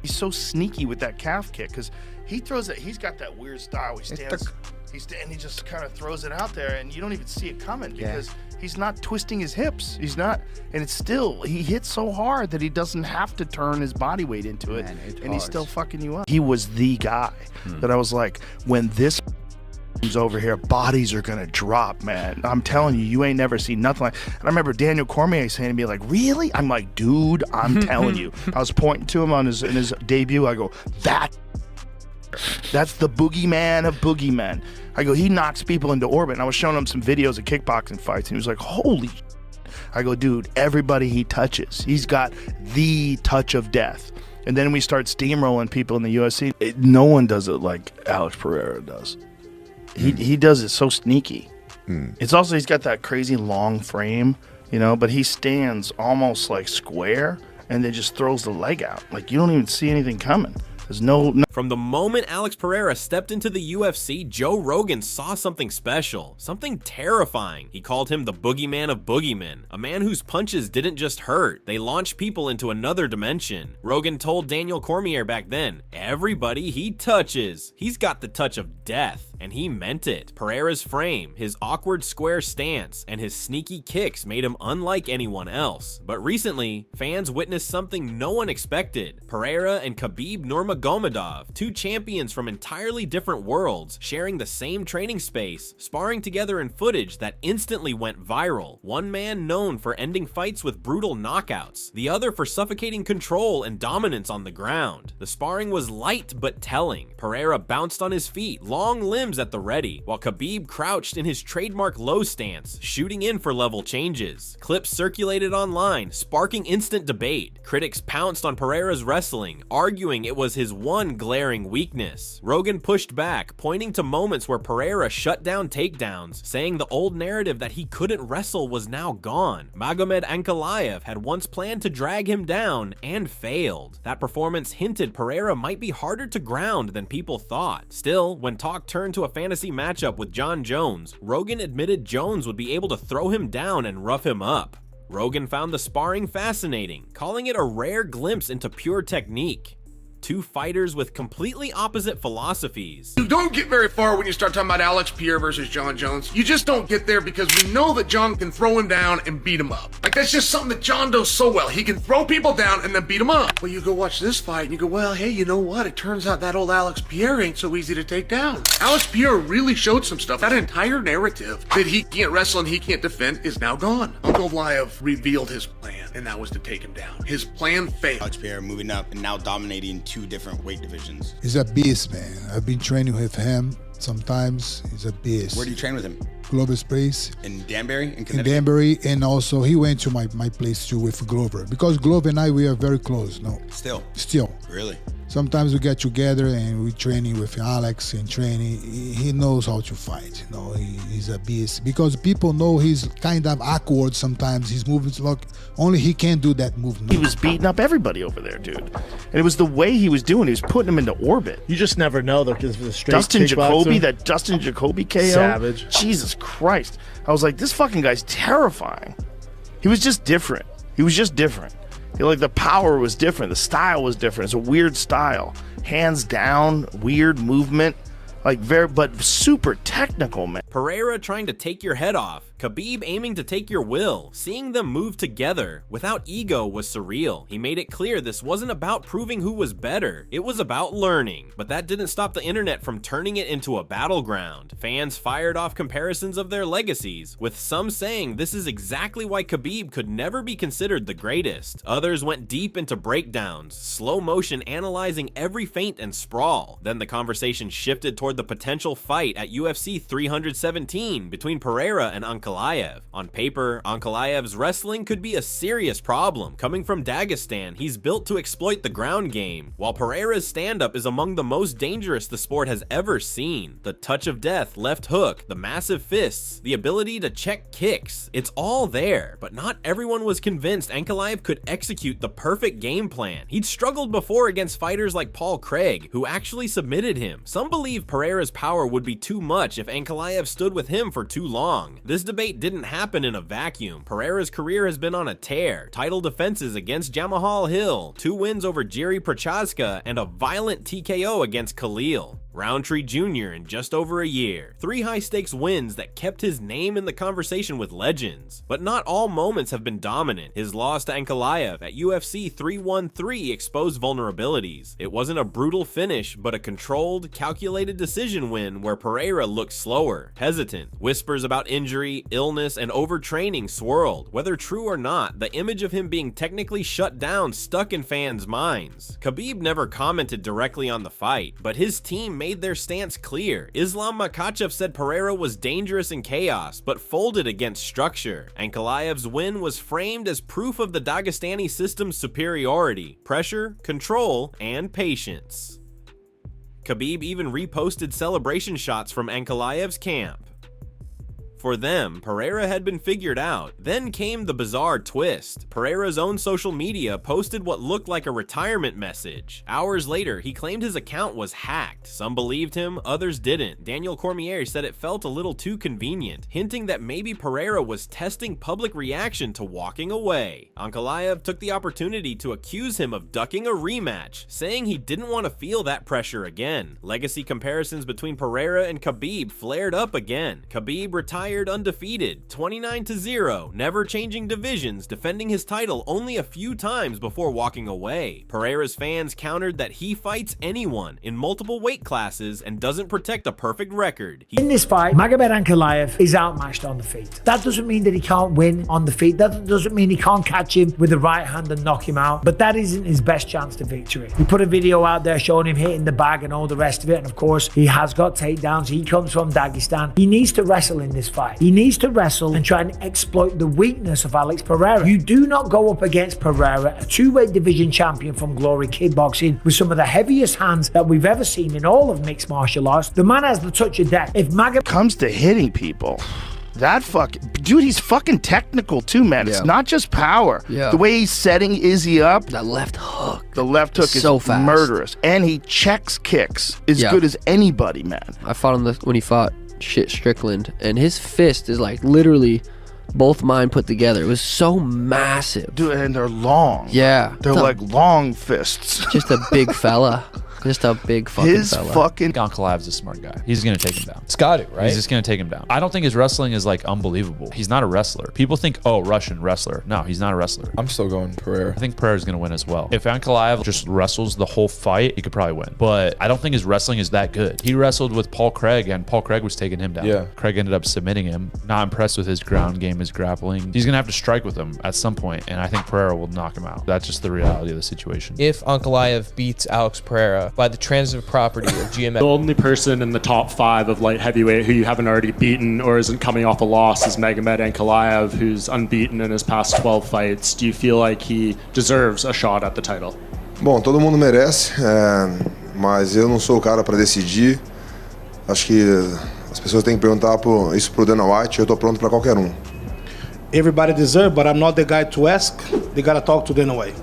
He's so sneaky with that calf kick because he throws it. He's got that weird style. He stands, and he just kind of throws it out there, and you don't even see it coming because he's not twisting his hips. He's not, and it's still, he hits so hard that he doesn't have to turn his body weight into it, and he's still fucking you up. He was the guy that I was like, when this over here, bodies are gonna drop, man. I'm telling you, you ain't never seen nothing like. And I remember Daniel Cormier saying to me like, "Really?" I'm like, "Dude, I'm telling you." I was pointing to him in his debut. I go, "That's the boogeyman of boogeymen." I go, "He knocks people into orbit." And I was showing him some videos of kickboxing fights, and he was like, "Holy!" I go, "Dude, everybody he touches, he's got the touch of death." And then we start steamrolling people in the UFC. No one does it like Alex Pereira does. He does it so sneaky. It's also, he's got that crazy long frame, you know, but he stands almost like square and then just throws the leg out. Like, you don't even see anything coming. There's no. From the moment Alex Pereira stepped into the UFC, Joe Rogan saw something special, something terrifying. He called him the boogeyman of boogeymen, a man whose punches didn't just hurt, they launched people into another dimension. Rogan told Daniel Cormier back then, everybody he touches, he's got the touch of death. And he meant it. Pereira's frame, his awkward square stance, and his sneaky kicks made him unlike anyone else. But recently, fans witnessed something no one expected. Pereira and Khabib Nurmagomedov, two champions from entirely different worlds, sharing the same training space, sparring together in footage that instantly went viral. One man known for ending fights with brutal knockouts, the other for suffocating control and dominance on the ground. The sparring was light but telling. Pereira bounced on his feet, long limbs at the ready, while Khabib crouched in his trademark low stance, shooting in for level changes. Clips circulated online, sparking instant debate. Critics pounced on Pereira's wrestling, arguing it was his one glaring weakness. Rogan pushed back, pointing to moments where Pereira shut down takedowns, saying the old narrative that he couldn't wrestle was now gone. Magomed Ankalaev had once planned to drag him down and failed. That performance hinted Pereira might be harder to ground than people thought. Still, when talk turned to a fantasy matchup with John Jones, Rogan admitted Jones would be able to throw him down and rough him up. Rogan found the sparring fascinating, calling it a rare glimpse into pure technique. Two fighters with completely opposite philosophies. You don't get very far when you start talking about Alex Pereira versus John Jones. You just don't get there because we know that John can throw him down and beat him up. Like, that's just something that John does so well. He can throw people down and then beat them up. Well, you go watch this fight and you go, well, hey, you know what? It turns out that old Alex Pereira ain't so easy to take down. Alex Pereira really showed some stuff. That entire narrative that he can't wrestle and he can't defend is now gone. Uncle Liev revealed his plan, and that was to take him down. His plan failed. Alex Pereira moving up and now dominating two different weight divisions. He's a beast, man. I've been training with him. Sometimes he's a beast. Where do you train with him? Glover's place. In Danbury? In Connecticut? In Danbury, and also he went to my place too with Glover. Because Glover and I, we are very close, no? Still? Still. Really? Sometimes we get together and we training with Alex and training. He knows how to fight, you know, he's a beast. Because people know he's kind of awkward sometimes. His movements look, only he can do that movement. He was beating up everybody over there, dude. And it was the way he was doing. He was putting them into orbit. You just never know though, because the straight Dustin Jacoby, kickboxer. that Dustin Jacoby KO. Savage. Jesus Christ. I was like, this fucking guy's terrifying. He was just different. He was just different. Like, the power was different. The style was different. It's a weird style. Hands down, weird movement. Like, but super technical, man. Pereira trying to take your head off. Khabib aiming to take your will. Seeing them move together without ego was surreal. He made it clear this wasn't about proving who was better. It was about learning. But that didn't stop the internet from turning it into a battleground. Fans fired off comparisons of their legacies, with some saying this is exactly why Khabib could never be considered the greatest. Others went deep into breakdowns, slow motion analyzing every feint and sprawl. Then the conversation shifted toward the potential fight at UFC 317 between Pereira and Ankalaev. On paper, Ankalaev's wrestling could be a serious problem. Coming from Dagestan, he's built to exploit the ground game, while Pereira's stand-up is among the most dangerous the sport has ever seen. The touch of death left hook, the massive fists, the ability to check kicks, it's all there, but not everyone was convinced Ankalaev could execute the perfect game plan. He'd struggled before against fighters like Paul Craig, who actually submitted him. Some believe Pereira's power would be too much if Ankalaev stood with him for too long. This debate didn't happen in a vacuum. Pereira's career has been on a tear. Title defenses against Jamahal Hill, 2 wins over Jiri Prochazka, and a violent TKO against Khalil Roundtree Jr. in just over a year. 3 high-stakes wins that kept his name in the conversation with legends. But not all moments have been dominant. His loss to Ankalaev at UFC 313 exposed vulnerabilities. It wasn't a brutal finish, but a controlled, calculated decision win where Pereira looked slower, hesitant. Whispers about injury, illness, and overtraining swirled. Whether true or not, the image of him being technically shut down stuck in fans' minds. Khabib never commented directly on the fight, but his team made their stance clear. Islam Makhachev said Pereira was dangerous in chaos, but folded against structure. Ankalaev's win was framed as proof of the Dagestani system's superiority, pressure, control, and patience. Khabib even reposted celebration shots from Ankalaev's camp. For them, Pereira had been figured out. Then came the bizarre twist. Pereira's own social media posted what looked like a retirement message. Hours later, he claimed his account was hacked. Some believed him, others didn't. Daniel Cormier said it felt a little too convenient, hinting that maybe Pereira was testing public reaction to walking away. Ankalaev took the opportunity to accuse him of ducking a rematch, saying he didn't want to feel that pressure again. Legacy comparisons between Pereira and Khabib flared up again. Khabib retired undefeated, 29-0, never changing divisions, defending his title only a few times before walking away. Pereira's fans countered that he fights anyone in multiple weight classes and doesn't protect a perfect record. In this fight, Magomed Ankalaev is outmatched on the feet. That doesn't mean that he can't win on the feet. That doesn't mean he can't catch him with the right hand and knock him out, but that isn't his best chance to victory. We put a video out there showing him hitting the bag and all the rest of it, and of course, he has got takedowns. He comes from Dagestan. He needs to wrestle in this fight. He needs to wrestle and try and exploit the weakness of Alex Pereira. You do not go up against Pereira, a 2-weight division champion from Glory Kickboxing, with some of the heaviest hands that we've ever seen in all of mixed martial arts. The man has the touch of death. If Magomed comes to hitting people, that dude, he's fucking technical too, man. It's not just power. The way he's setting Izzy up. That left hook. The left hook is so fast. Murderous. And he checks kicks as good as anybody, man. I fought him when he fought Strickland, and his fist is like literally both mine put together. It was so massive. Dude, and they're long. Yeah. They're like long fists. Just a big fella. Just a big fucking fella. Ankalaev's a smart guy. He's gonna take him down. It's got to, right? He's just gonna take him down. I don't think his wrestling is like unbelievable. He's not a wrestler. People think, oh, Russian wrestler. No, he's not a wrestler. I'm still going Pereira. I think Pereira's gonna win as well. If Ankalaev just wrestles the whole fight, he could probably win. But I don't think his wrestling is that good. He wrestled with Paul Craig, and Paul Craig was taking him down. Yeah. Craig ended up submitting him. Not impressed with his ground game, his grappling. He's gonna have to strike with him at some point, and I think Pereira will knock him out. That's just the reality of the situation. If Ankalaev beats Alex Pereira by the transitive property of GMF. The only person in the top 5 of light heavyweight who you haven't already beaten or isn't coming off a loss is Magomed Ankalaev, who's unbeaten in his past 12 fights. Do you feel like he deserves a shot at the title? Bom, todo mundo merece, mas eu não sou o cara para decidir. Acho que as pessoas têm que perguntar isso pro Dana White. Eu tô pronto para qualquer Everybody deserves, but I'm not the guy to ask. They gotta talk to Dana White.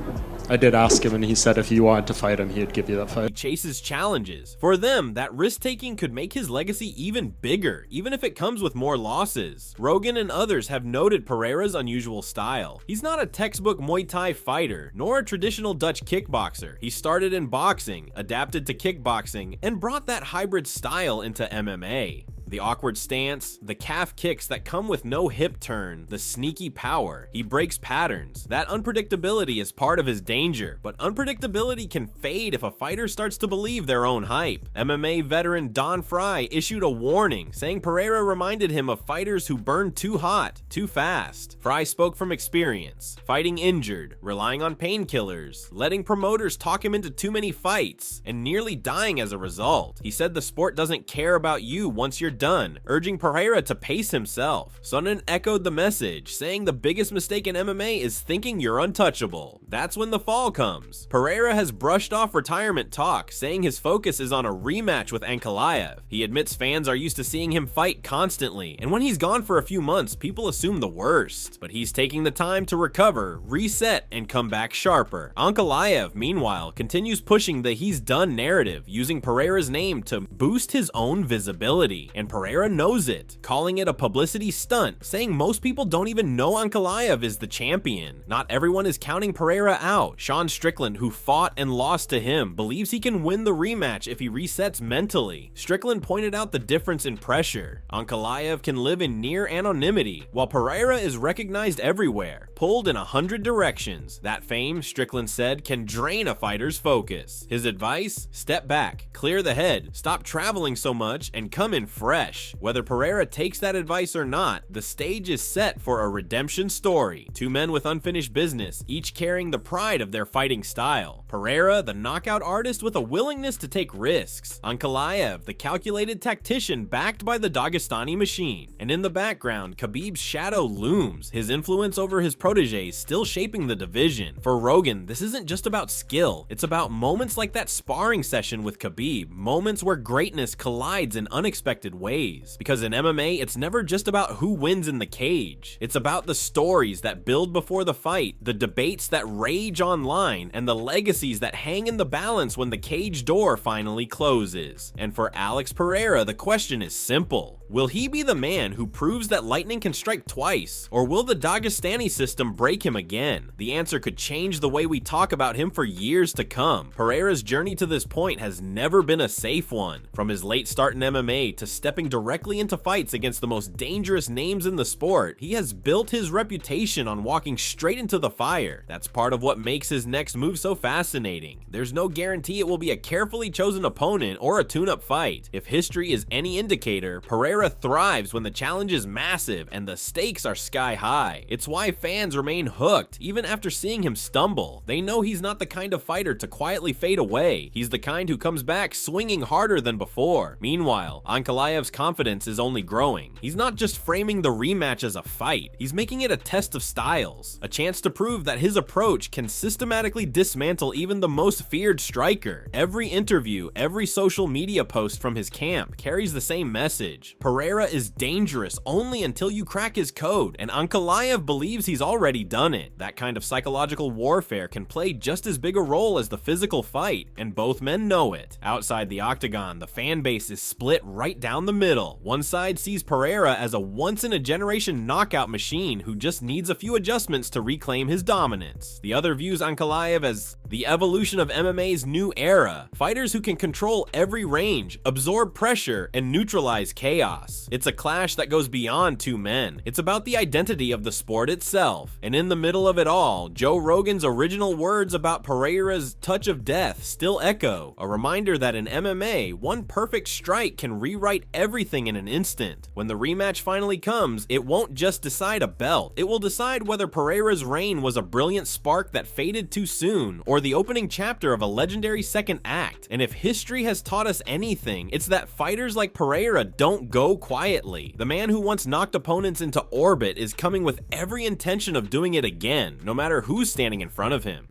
I did ask him, and he said if you wanted to fight him, he'd give you that fight. He chases challenges. For them, that risk-taking could make his legacy even bigger, even if it comes with more losses. Rogan and others have noted Pereira's unusual style. He's not a textbook Muay Thai fighter, nor a traditional Dutch kickboxer. He started in boxing, adapted to kickboxing, and brought that hybrid style into MMA. The awkward stance, the calf kicks that come with no hip turn, the sneaky power. He breaks patterns. That unpredictability is part of his danger, but unpredictability can fade if a fighter starts to believe their own hype. MMA veteran Don Fry issued a warning, saying Pereira reminded him of fighters who burn too hot, too fast. Fry spoke from experience, fighting injured, relying on painkillers, letting promoters talk him into too many fights, and nearly dying as a result. He said the sport doesn't care about you once you're done, urging Pereira to pace himself. Sonnen echoed the message, saying the biggest mistake in MMA is thinking you're untouchable. That's when the fall comes. Pereira has brushed off retirement talk, saying his focus is on a rematch with Ankalaev. He admits fans are used to seeing him fight constantly, and when he's gone for a few months, people assume the worst. But he's taking the time to recover, reset, and come back sharper. Ankalaev, meanwhile, continues pushing the he's done narrative, using Pereira's name to boost his own visibility. And Pereira knows it, calling it a publicity stunt, saying most people don't even know Ankalaev is the champion. Not everyone is counting Pereira out. Sean Strickland, who fought and lost to him, believes he can win the rematch if he resets mentally. Strickland pointed out the difference in pressure. Ankalaev can live in near anonymity, while Pereira is recognized everywhere, pulled in 100 directions. That fame, Strickland said, can drain a fighter's focus. His advice? Step back, clear the head, stop traveling so much, and come in fresh. Whether Pereira takes that advice or not, the stage is set for a redemption story. Two men with unfinished business, each carrying the pride of their fighting style. Pereira, the knockout artist with a willingness to take risks. Ankalaev, the calculated tactician backed by the Dagestani machine. And in the background, Khabib's shadow looms, his influence over his proteges still shaping the division. For Rogan, this isn't just about skill, it's about moments like that sparring session with Khabib, moments where greatness collides in unexpected ways. Because in MMA, it's never just about who wins in the cage. It's about the stories that build before the fight, the debates that rage online, and the legacies that hang in the balance when the cage door finally closes. And for Alex Pereira, the question is simple. Will he be the man who proves that lightning can strike twice? Or will the Dagestani system break him again? The answer could change the way we talk about him for years to come. Pereira's journey to this point has never been a safe one. From his late start in MMA to stepping directly into fights against the most dangerous names in the sport, he has built his reputation on walking straight into the fire. That's part of what makes his next move so fascinating. There's no guarantee it will be a carefully chosen opponent or a tune-up fight. If history is any indicator, Pereira thrives when the challenge is massive and the stakes are sky high. It's why fans remain hooked even after seeing him stumble. They know he's not the kind of fighter to quietly fade away. He's the kind who comes back swinging harder than before. Meanwhile, Ankalaev's confidence is only growing. He's not just framing the rematch as a fight, he's making it a test of styles, a chance to prove that his approach can systematically dismantle even the most feared striker. Every interview, every social media post from his camp carries the same message. Pereira is dangerous only until you crack his code, and Ankalaev believes he's already done it. That kind of psychological warfare can play just as big a role as the physical fight, and both men know it. Outside the octagon, the fan base is split right down the middle. One side sees Pereira as a once-in-a-generation knockout machine who just needs a few adjustments to reclaim his dominance. The other views Ankalaev as the evolution of MMA's new era, fighters who can control every range, absorb pressure, and neutralize chaos. It's a clash that goes beyond two men. It's about the identity of the sport itself. And in the middle of it all, Joe Rogan's original words about Pereira's touch of death still echo, a reminder that in MMA, one perfect strike can rewrite everything in an instant. When the rematch finally comes, it won't just decide a belt, it will decide whether Pereira's reign was a brilliant spark that faded too soon, or the opening chapter of a legendary second act. And if history has taught us anything, it's that fighters like Pereira don't go quietly. The man who once knocked opponents into orbit is coming with every intention of doing it again, no matter who's standing in front of him.